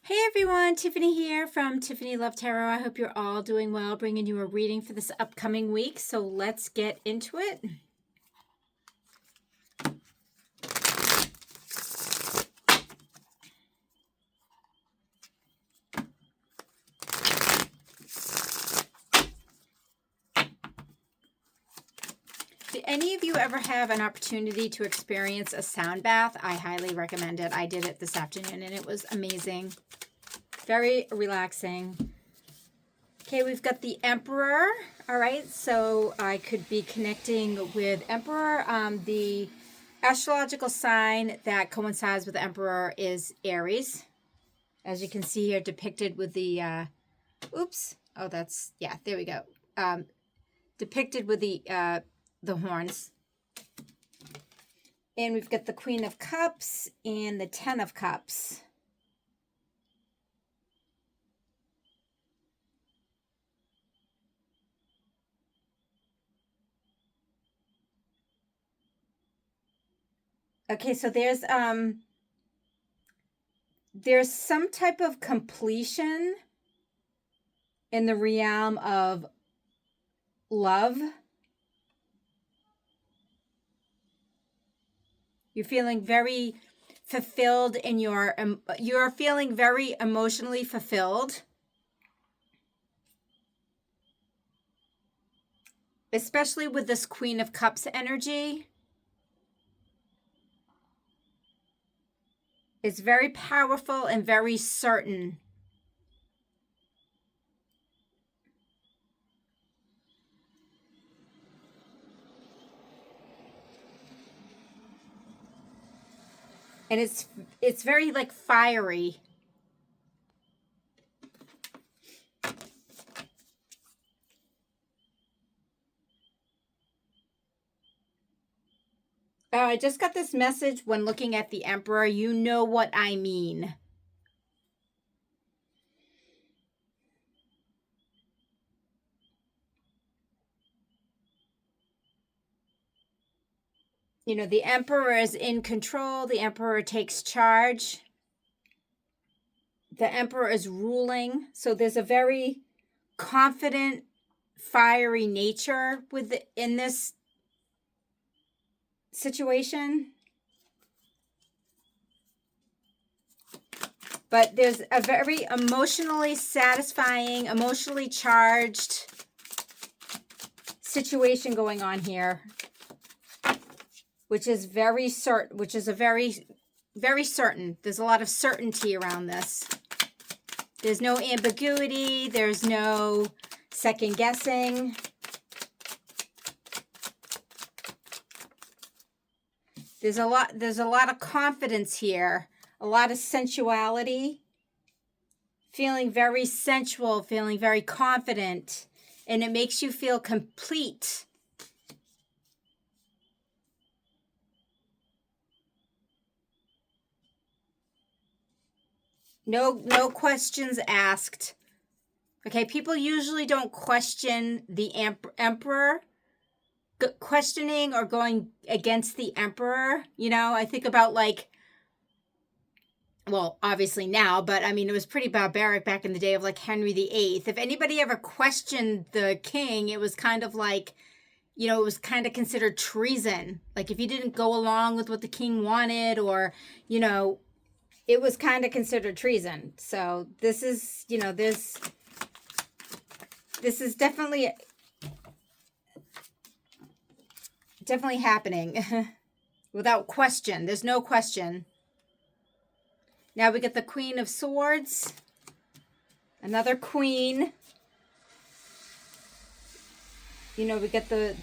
Hey everyone, Tiffany here from Tiffany Love Tarot. I hope you're all doing well, bringing you a reading for this upcoming week. So let's get into it. Did any of you ever have an opportunity to experience a sound bath? I highly recommend it. I did it this afternoon and it was amazing. Very relaxing. Okay, we've got the Emperor. All right, so I could be connecting with Emperor. The astrological sign that coincides with the Emperor is Aries. As you can see here, depicted with the, oops, oh, that's, yeah, there we go. Depicted with the horns. And we've got the Queen of Cups and the Ten of Cups. Okay, so there's some type of completion in the realm of love. You're feeling very fulfilled in you're feeling very emotionally fulfilled. Especially with this Queen of Cups energy. It's very powerful and very certain. And it's very like fiery. I just got this message when looking at the Emperor. You know what I mean. You know, the Emperor is in control. The Emperor takes charge. The Emperor is ruling. So there's a very confident, fiery nature in this situation. But there's a very emotionally satisfying, emotionally charged situation going on here, which is very certain, very certain. There's a lot of certainty around this. There's no ambiguity. There's no second guessing. There's a lot of confidence here, a lot of sensuality, feeling very sensual, feeling very confident, and it makes you feel complete. No questions asked. Okay, people usually don't question the emperor. Questioning or going against the emperor, I think about well, obviously now, but I mean, it was pretty barbaric back in the day of like Henry VIII. If anybody ever questioned the king, it was kind of like, it was kind of considered treason. Like if you didn't go along with what the king wanted or, it was kind of considered treason. So this is, this is definitely happening without question. There's no question. Now we get the Queen of Swords, another queen. We get the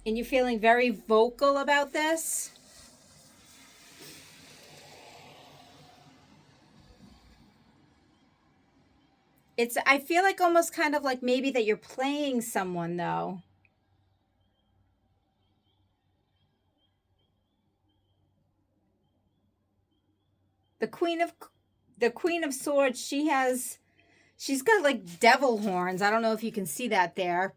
and you're feeling very vocal about this. I feel like almost kind of like maybe that you're playing someone though. The Queen of Swords, she has She's got like devil horns. I don't know if you can see that there.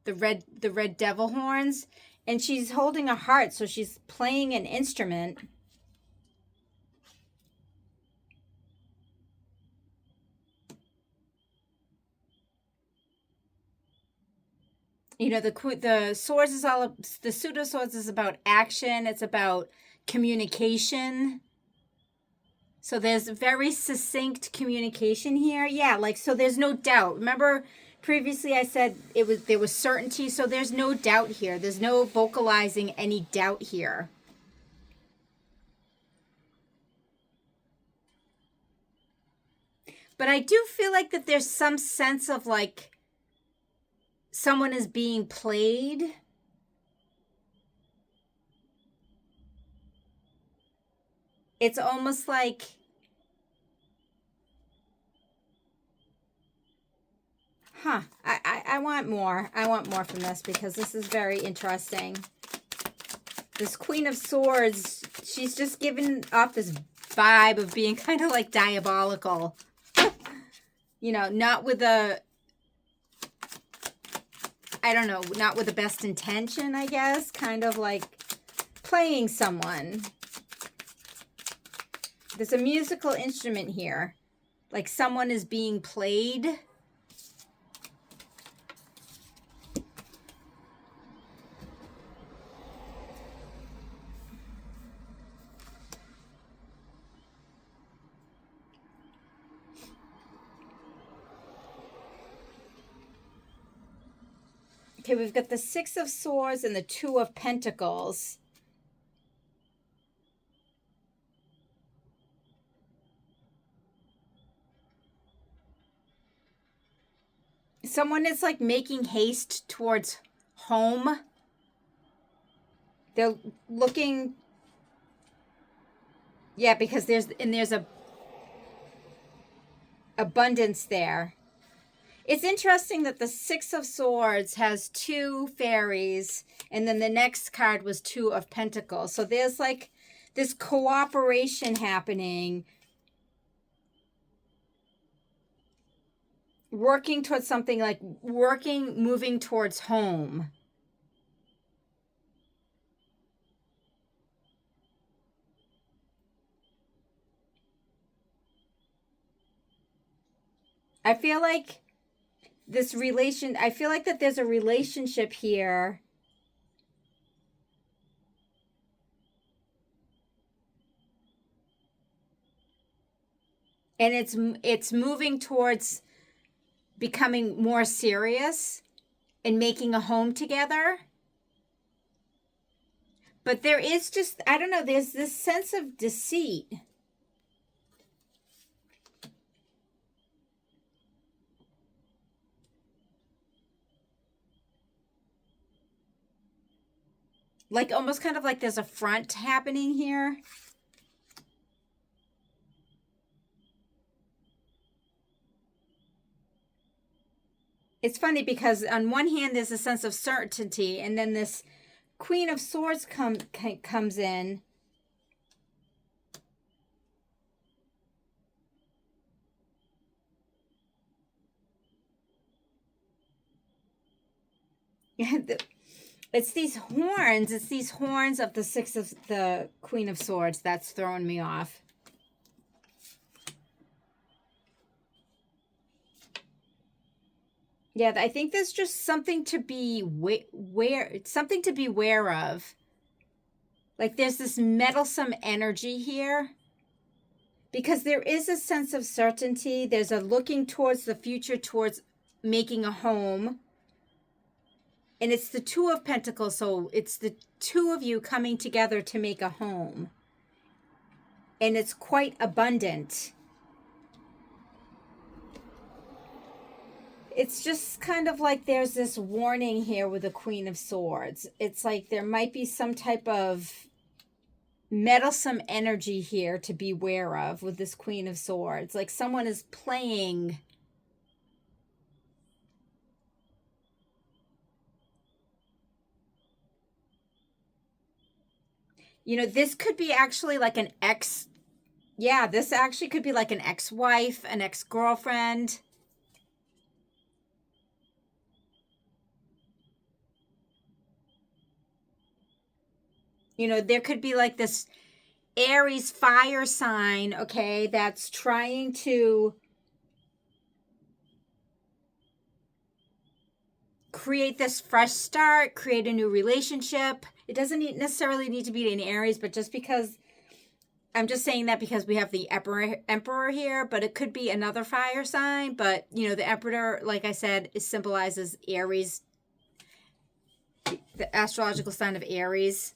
The red devil horns. And she's holding a heart, so she's playing an instrument. You know, the swords is all, the pseudo swords is about action. It's about communication. So there's very succinct communication here. Yeah, like, so there's no doubt. Remember previously I said there was certainty, so there's no doubt here. There's no vocalizing any doubt here. But I do feel like that there's some sense of like someone is being played. It's almost like, I want more. I want more from this because this is very interesting. This Queen of Swords, she's just giving off this vibe of being kind of like diabolical. You know, not with a, I don't know, not with the best intention, I guess. Kind of like playing someone. There's a musical instrument here. Like someone is being played. Okay, we've got the Six of Swords and the Two of Pentacles. Someone is like making haste towards home. They're looking, yeah, because there's a abundance there. It's interesting that the Six of Swords has two fairies, and then the next card was Two of Pentacles. So there's like this cooperation happening, working towards something, like moving towards home. I feel like I feel like that there's a relationship here. And it's moving towards becoming more serious and making a home together. But there is just, I don't know, there's this sense of deceit. Like almost kind of like there's a front happening here. It's funny because on one hand there's a sense of certainty, and then this Queen of Swords comes in. It's these horns. It's these horns of the Queen of Swords that's throwing me off. Yeah, I think there's just something to be something to be aware of. Like there's this meddlesome energy here. Because there is a sense of certainty. There's a looking towards the future, towards making a home. And it's the Two of Pentacles, so it's the two of you coming together to make a home. And it's quite abundant. It's just kind of like there's this warning here with the Queen of Swords. It's like there might be some type of meddlesome energy here to be aware of with this Queen of Swords. Like someone is playing. You know, this could be actually like an ex. Yeah, this actually could be like an ex-wife, an ex-girlfriend. You know, there could be like this Aries fire sign, okay, that's trying to create this fresh start, create a new relationship. It doesn't necessarily need to be in Aries, but just because I'm just saying that because we have the emperor here, but it could be another fire sign. But, you know, the emperor, like I said, symbolizes Aries, the astrological sign of Aries.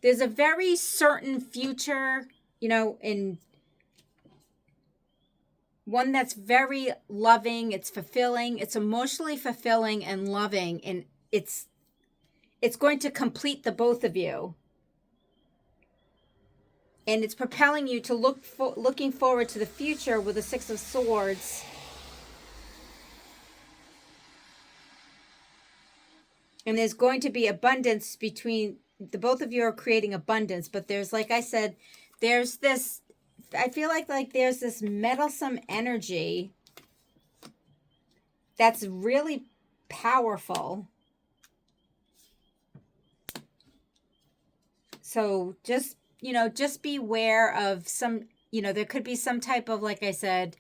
There's a very certain future, you know, in one that's very loving, it's fulfilling, it's emotionally fulfilling and loving, and it's going to complete the both of you. And it's propelling you to looking forward to the future with the Six of Swords. And there's going to be abundance between the both of you are creating abundance, but there's, like I said, there's this, I feel like there's this meddlesome energy that's really powerful. So just, you know, just beware of some, you know, there could be some type of, like I said,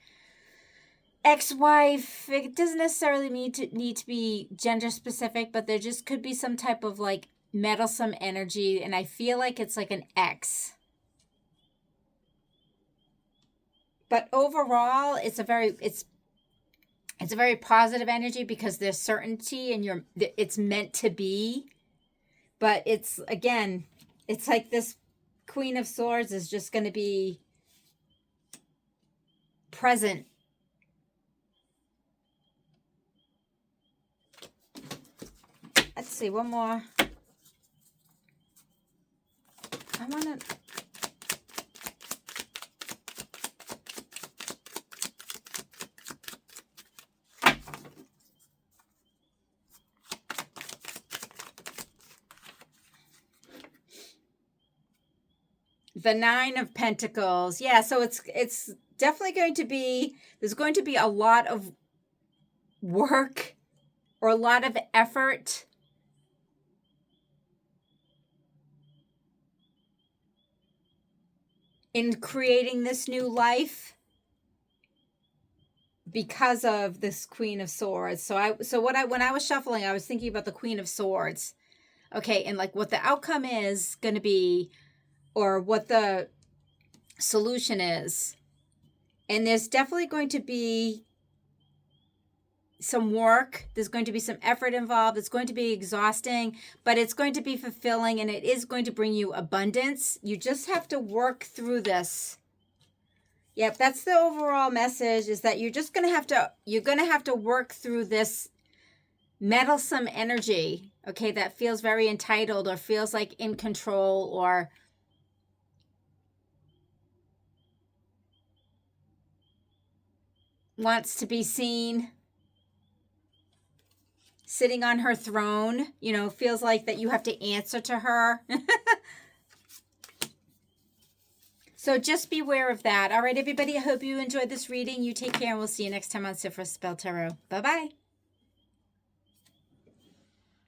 ex-wife. It doesn't necessarily need to be gender specific, but there just could be some type of like meddlesome energy, and I feel like it's like an ex. But overall, it's a very positive energy because there's certainty and it's meant to be. But it's, again, it's like this Queen of Swords is just going to be present. Let's see, one more. I want to... The Nine of Pentacles. Yeah, so it's definitely going to be, there's going to be a lot of work or a lot of effort in creating this new life because of this Queen of Swords. So when I was shuffling, I was thinking about the Queen of Swords. Okay, and like what the outcome is going to be, or what the solution is. And there's definitely going to be some work. There's going to be some effort involved. It's going to be exhausting, but it's going to be fulfilling, and it is going to bring you abundance. You just have to work through this. Yep, that's the overall message, is that you're going to have to work through this meddlesome energy, okay, that feels very entitled or feels like in control or wants to be seen, sitting on her throne, you know, feels like that you have to answer to her. So just beware of that. All right, everybody, I hope you enjoyed this reading. You take care, and we'll see you next time on Sifra Spell Tarot. Bye-bye.